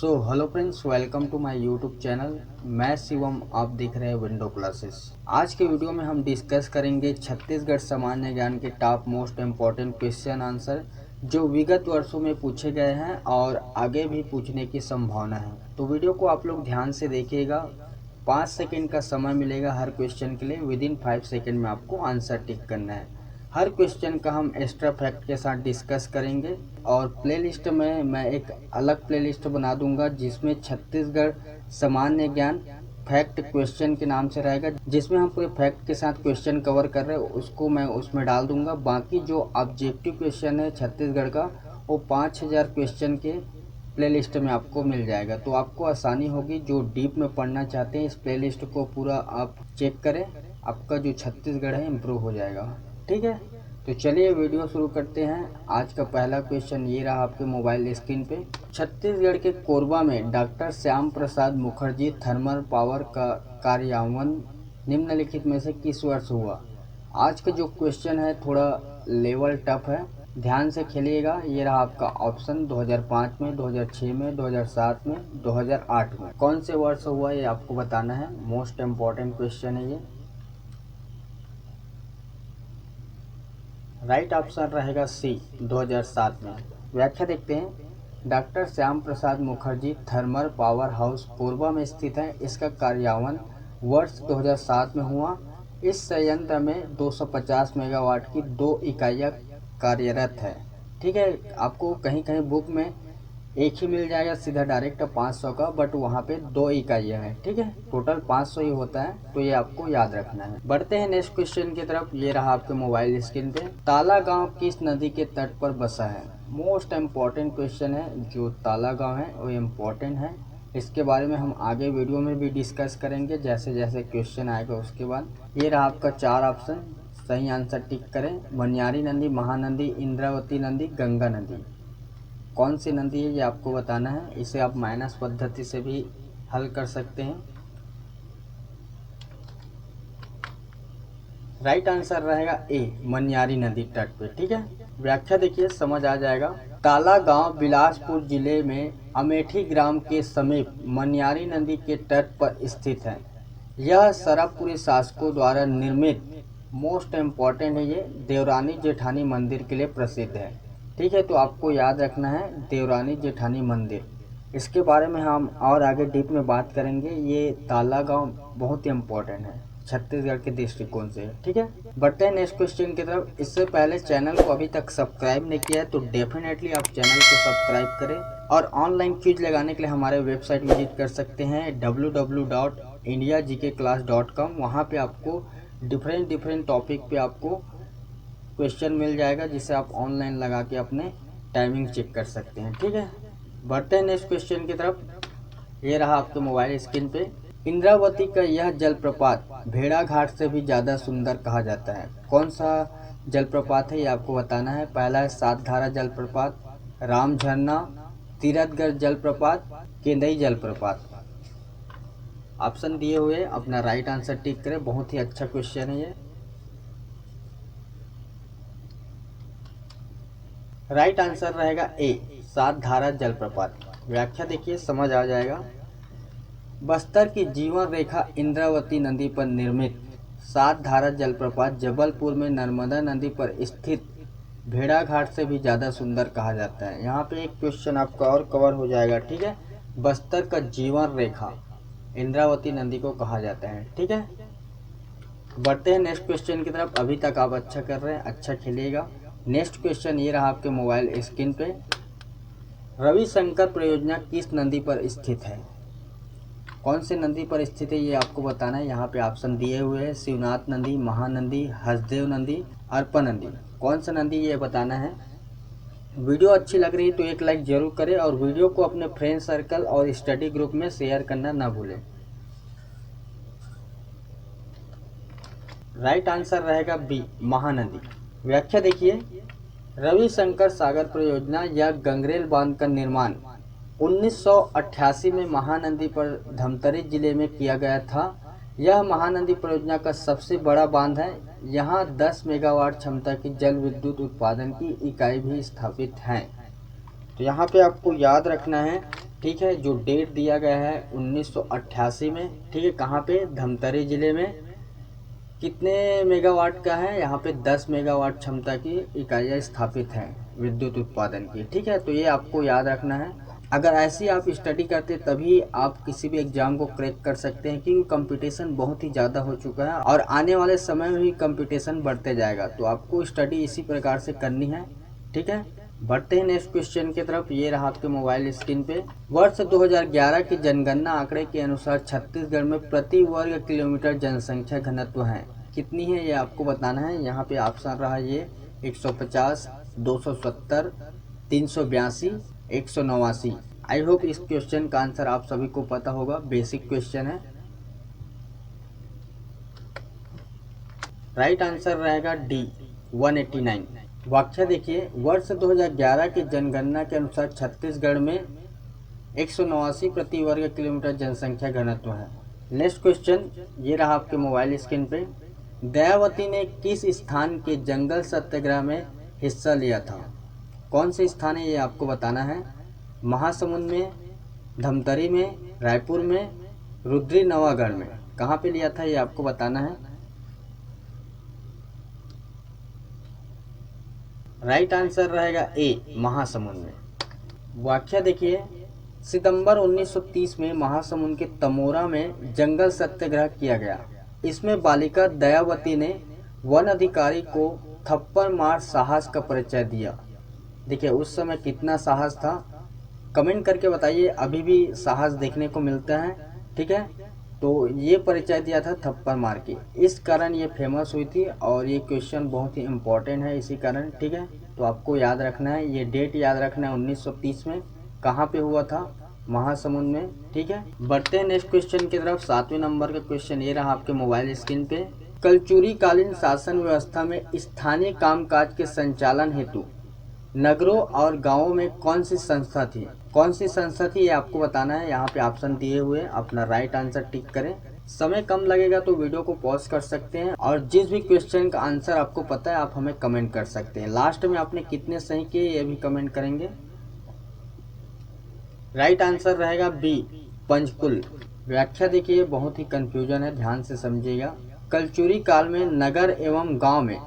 Hello friends, welcome to my YouTube channel. मैं शिवम, आप देख रहे हैं विंडो क्लासेस। आज के वीडियो में हम डिस्कस करेंगे छत्तीसगढ़ सामान्य ज्ञान के top most important question answer जो विगत वर्षों में पूछे गए हैं और आगे भी पूछने की संभावना है। तो वीडियो को आप लोग ध्यान से देखिएगा। 5 सेकेंड का समय मिलेगा हर क्वेश्चन के लिए। विदिन 5 सेकेंड में आपको आंसर टिक करना है। हर क्वेश्चन का हम एक्स्ट्रा फैक्ट के साथ डिस्कस करेंगे और प्लेलिस्ट में मैं एक अलग प्लेलिस्ट बना दूंगा जिसमें छत्तीसगढ़ सामान्य ज्ञान फैक्ट क्वेश्चन के नाम से रहेगा, जिसमें हम पूरे फैक्ट के साथ क्वेश्चन कवर कर रहे हैं उसको मैं उसमें डाल दूंगा। बाकी जो ऑब्जेक्टिव क्वेश्चन है छत्तीसगढ़ का वो 5000 क्वेश्चन के प्लेलिस्ट में आपको मिल जाएगा। तो आपको आसानी होगी। जो डीप में पढ़ना चाहते हैं इस प्लेलिस्ट को पूरा आप चेक करें, आपका जो छत्तीसगढ़ है इम्प्रूव हो जाएगा। ठीक है, तो चलिए वीडियो शुरू करते हैं। आज का पहला क्वेश्चन ये रहा आपके मोबाइल स्क्रीन पे। छत्तीसगढ़ के कोरबा में doctor Shyama Prasad Mukherjee thermal power का कार्यान्वयन निम्नलिखित में से किस वर्ष हुआ। आज का जो क्वेश्चन है थोड़ा लेवल टफ है, ध्यान से खेलिएगा। ये रहा आपका ऑप्शन 2005 में, 2006 में, 2007 में, 2008 में। कौन से वर्ष हुआ ये आपको बताना है। मोस्ट इम्पॉर्टेंट क्वेश्चन है ये। राइट ऑप्शन रहेगा सी, 2007 में। व्याख्या देखते हैं। Doctor Shyama Prasad Mukherjee thermal power house Korba में स्थित है। इसका कार्यान्वयन वर्ष 2007 में हुआ। इस संयंत्र में 250 मेगावाट की 2 इकाइयाँ कार्यरत है। ठीक है, आपको कहीं कहीं बुक में एक ही मिल जाएगा सीधा डायरेक्ट 500 का, बट वहाँ पे 2 इकाइयाँ हैं। ठीक है, टोटल 500 ही होता है, तो ये आपको याद रखना है। बढ़ते हैं नेक्स्ट क्वेश्चन की तरफ। ये रहा आपके मोबाइल स्क्रीन पे। ताला गांव किस नदी के तट पर बसा है। मोस्ट इम्पॉर्टेंट क्वेश्चन है। जो ताला गांव है वो इम्पॉर्टेंट है। इसके बारे में हम आगे वीडियो में भी डिस्कस करेंगे जैसे जैसे क्वेश्चन आएगा उसके बाद। ये रहा आपका 4 ऑप्शन, सही आंसर टिक करें। मनियारी नदी, महानदी, इंद्रावती नदी, गंगा नदी। कौन सी नदी है ये आपको बताना है। इसे आप माइनस पद्धति से भी हल कर सकते हैं। राइट आंसर रहेगा ए, मनियारी नदी तट पे। ठीक है, व्याख्या देखिए, समझ आ जाएगा। ताला गांव बिलासपुर जिले में अमेठी ग्राम के समीप मनियारी नदी के तट पर स्थित है। यह सरबपुरी शासकों द्वारा निर्मित मोस्ट इम्पॉर्टेंट है। ये देवरानी जेठानी मंदिर के लिए प्रसिद्ध है। ठीक है, तो आपको याद रखना है देवरानी जेठानी मंदिर। इसके बारे में हम और आगे डीप में बात करेंगे। ये ताला गांव बहुत ही इम्पोर्टेंट है छत्तीसगढ़ के दृष्टिकोण से। ठीक है, बढ़ते हैं नेक्स्ट क्वेश्चन की तरफ। इससे पहले चैनल को अभी तक सब्सक्राइब नहीं किया है तो डेफिनेटली आप चैनल को सब्सक्राइब करें और ऑनलाइन क्विज लगाने के लिए हमारे वेबसाइट विजिट कर सकते हैं www.indiagkclass.com। वहाँ पे आपको डिफरेंट टॉपिक पे आपको क्वेश्चन मिल जाएगा जिसे आप ऑनलाइन लगा के अपने टाइमिंग चेक कर सकते हैं। ठीक है, बढ़ते हैं नेक्स्ट क्वेश्चन की तरफ। ये रहा आपके मोबाइल स्क्रीन पे। इंद्रावती का यह जलप्रपात भेड़ाघाट से भी ज़्यादा सुंदर कहा जाता है। कौन सा जलप्रपात है ये आपको बताना है। पहला है सातधारा जलप्रपात, राम झरना, तीरथगढ़ जलप्रपात, केंदई जलप्रपात। ऑप्शन दिए हुए अपना राइट आंसर टिक करें। बहुत ही अच्छा क्वेश्चन है ये। राइट आंसर रहेगा ए, सातधारा जलप्रपात। व्याख्या देखिए, समझ आ जाएगा। बस्तर की जीवन रेखा इंद्रावती नदी पर निर्मित सातधारा जलप्रपात जबलपुर में नर्मदा नदी पर स्थित भेड़ाघाट से भी ज़्यादा सुंदर कहा जाता है। यहाँ पे एक क्वेश्चन आपका और कवर हो जाएगा। ठीक है, बस्तर का जीवन रेखा इंद्रावती नदी को कहा जाता है। ठीक है, बढ़ते हैं नेक्स्ट क्वेश्चन की तरफ। अभी तक आप अच्छा कर रहे हैं, अच्छा खेलिएगा। नेक्स्ट क्वेश्चन ये रहा आपके मोबाइल स्क्रीन पे। रविशंकर परियोजना किस नदी पर स्थित है। कौन सी नदी पर स्थित है ये आपको बताना है। यहाँ पे ऑप्शन दिए हुए हैं। शिवनाथ नदी, महानदी, हसदेव नदी, अर्पा नदी। कौन सा नदी ये बताना है। वीडियो अच्छी लग रही है तो एक लाइक जरूर करें और वीडियो को अपने फ्रेंड सर्कल और स्टडी ग्रुप में शेयर करना ना भूलें। राइट आंसर रहेगा बी, महानदी। व्याख्या देखिए। रविशंकर सागर परियोजना या गंगरेल बांध का निर्माण 1988 में महानदी पर धमतरी जिले में किया गया था। यह महानदी परियोजना का सबसे बड़ा बांध है। यहाँ 10 मेगावाट क्षमता की जल विद्युत उत्पादन की इकाई भी स्थापित है। तो यहाँ पे आपको याद रखना है ठीक है, जो डेट दिया गया है 1988 में। ठीक है, कहाँ पे, धमतरी जिले में। कितने मेगावाट का है, यहाँ पे 10 मेगावाट क्षमता की इकाइयाँ स्थापित हैं विद्युत उत्पादन की। ठीक है, तो ये आपको याद रखना है। अगर ऐसी आप स्टडी करते तभी आप किसी भी एग्जाम को क्रैक कर सकते हैं, क्योंकि कंपटीशन बहुत ही ज़्यादा हो चुका है और आने वाले समय में भी कंपटीशन बढ़ते जाएगा। तो आपको स्टडी इसी प्रकार से करनी है। ठीक है, बढ़ते हैं नेक्स्ट क्वेश्चन की तरफ। ये रहा आपके मोबाइल स्क्रीन पे। वर्ष 2011 की जनगणना आंकड़े के अनुसार छत्तीसगढ़ में प्रति वर्ग किलोमीटर जनसंख्या घनत्व है, कितनी है ये आपको बताना है। यहाँ पे ऑप्शन रहा ये 150, 270, 382, 189। आई होप इस क्वेश्चन का आंसर आप सभी को पता होगा, बेसिक क्वेश्चन है। राइट आंसर रहेगा डी 189। व्याख्या देखिए, वर्ष 2011 की जनगणना के अनुसार छत्तीसगढ़ में 189 प्रति वर्ग किलोमीटर जनसंख्या घनत्व है। नेक्स्ट क्वेश्चन ये रहा आपके मोबाइल स्क्रीन पे। दयावती ने किस स्थान के जंगल सत्याग्रह में हिस्सा लिया था, कौन से स्थान है ये आपको बताना है। महासमुंद में, धमतरी में, रायपुर में, रुद्री नवागढ़ में, कहाँ पे लिया था ये आपको बताना है। राइट आंसर रहेगा ए, महासमुंद में। व्याख्या देखिए, सितंबर 1930 में महासमुंद के तमोरा में जंगल सत्याग्रह किया गया। इसमें बालिका दयावती ने वन अधिकारी को थप्पड़ मार साहस का परिचय दिया। देखिए उस समय कितना साहस था, कमेंट करके बताइए। अभी भी साहस देखने को मिलता है। ठीक है, तो ये परिचय दिया था थप्पड़ मार के, इस कारण ये फेमस हुई थी और ये क्वेश्चन बहुत ही इम्पोर्टेंट है इसी कारण। ठीक है, तो आपको याद रखना है, ये डेट याद रखना है 1930 में। कहाँ पे हुआ था, महासमुंद में। ठीक है, बढ़ते हैं नेक्स्ट क्वेश्चन की तरफ। 7वें नंबर का क्वेश्चन ये रहा आपके मोबाइल स्क्रीन पे। कलचुरी कालीन शासन व्यवस्था में स्थानीय कामकाज के संचालन हेतु नगरों और गांवों में कौन सी संस्था थी, कौन सी संस्था थी ये आपको बताना है। यहाँ पे ऑप्शन दिए हुए, अपना राइट आंसर टिक करें। समय कम लगेगा तो वीडियो को पॉज कर सकते हैं और जिस भी क्वेश्चन का आंसर आपको पता है आप हमें कमेंट कर सकते हैं। लास्ट में आपने कितने सही किए ये भी कमेंट करेंगे। राइट आंसर रहेगा बी, पंचकुल। व्याख्या देखिए, बहुत ही कंफ्यूजन है, ध्यान से समझिएगा। कलचुरी काल में नगर एवं गांव में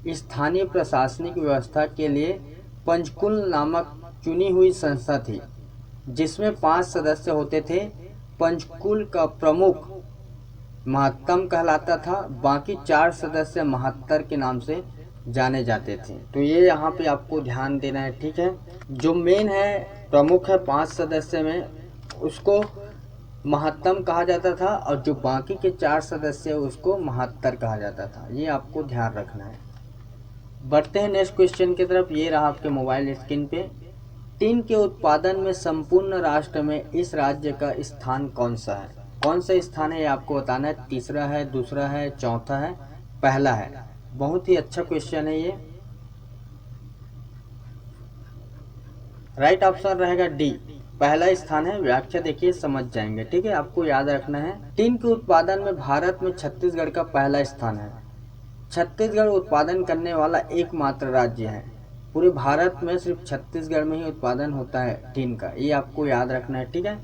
स्थानीय प्रशासनिक व्यवस्था के लिए पंचकुल नामक चुनी हुई संस्था थी, जिसमें 5 सदस्य होते थे। पंचकुल का प्रमुख महत्तम कहलाता था, बाकी 4 सदस्य महत्तर के नाम से जाने जाते थे। तो ये यहाँ पे आपको ध्यान देना है। ठीक है, जो मेन है, प्रमुख है 5 सदस्य में, उसको महत्तम कहा जाता था और जो बाकी के 4 सदस्य उसको महत्तर कहा जाता था। ये आपको ध्यान रखना है। बढ़ते हैं नेक्स्ट क्वेश्चन की तरफ। ये रहा आपके मोबाइल स्क्रीन पे। टीन के उत्पादन में संपूर्ण राष्ट्र में इस राज्य का स्थान कौन सा है, कौन सा स्थान है ये आपको बताना है। तीसरा है, दूसरा है, चौथा है, पहला है। बहुत ही अच्छा क्वेश्चन है ये। राइट ऑप्शन रहेगा डी, पहला स्थान है। व्याख्या देखिए, समझ जाएंगे। ठीक है, आपको याद रखना है, टीन के उत्पादन में भारत में छत्तीसगढ़ का पहला स्थान है। छत्तीसगढ़ उत्पादन करने वाला एकमात्र राज्य है। पूरे भारत में सिर्फ छत्तीसगढ़ में ही उत्पादन होता है टीन का, ये आपको याद रखना है। ठीक है,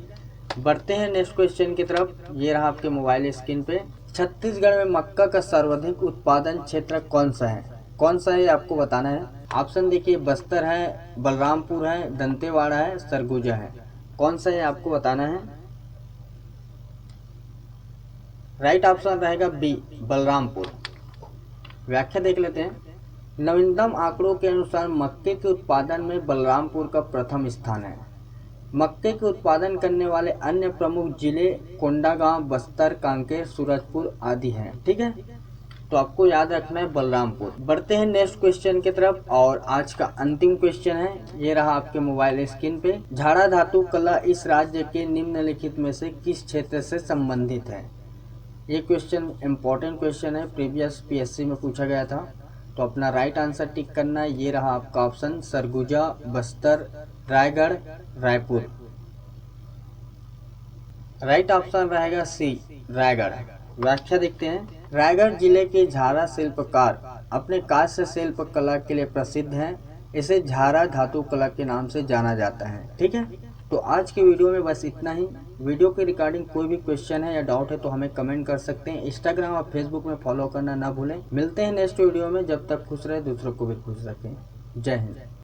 बढ़ते हैं नेक्स्ट क्वेश्चन की तरफ। ये रहा आपके मोबाइल स्क्रीन पे। छत्तीसगढ़ में मक्का का सर्वाधिक उत्पादन क्षेत्र कौन सा है, कौन सा है आपको बताना है। ऑप्शन देखिए, बस्तर है, बलरामपुर है, दंतेवाड़ा है, सरगुजा है, कौन सा है आपको बताना है। राइट ऑप्शन रहेगा बी, बलरामपुर। व्याख्या देख लेते हैं। नवीनतम आंकड़ों के अनुसार मक्के के उत्पादन में बलरामपुर का प्रथम स्थान है। मक्के के उत्पादन करने वाले अन्य प्रमुख जिले कोंडागांव, बस्तर, कांकेर, सूरजपुर आदि हैं। ठीक है, तो आपको याद रखना है बलरामपुर। बढ़ते हैं नेक्स्ट क्वेश्चन की तरफ और आज का अंतिम क्वेश्चन है। ये रहा आपके मोबाइल स्क्रीन पे। झाड़ा धातु कला इस राज्य के निम्नलिखित में से किस क्षेत्र से संबंधित है। ये क्वेश्चन इम्पोर्टेंट क्वेश्चन है, प्रीवियस पीएससी में पूछा गया था। तो अपना राइट आंसर टिक करना है। ये रहा आपका option, Surguja, Bastar, Raigarh, Raipur. Right option रहेगा सी, रायगढ़। व्याख्या देखते हैं। रायगढ़ जिले के झारा शिल्पकार अपने कांस्य शिल्प कला के लिए प्रसिद्ध हैं। इसे झारा धातु कला के नाम से जाना जाता है। ठीक है, तो आज की वीडियो में बस इतना ही। वीडियो के रिगार्डिंग कोई भी क्वेश्चन है या डाउट है तो हमें कमेंट कर सकते हैं। इंस्टाग्राम और फेसबुक में फॉलो करना ना भूलें। मिलते हैं नेक्स्ट वीडियो में, जब तक खुश रहे दूसरों को भी खुश रखें। जय हिंद।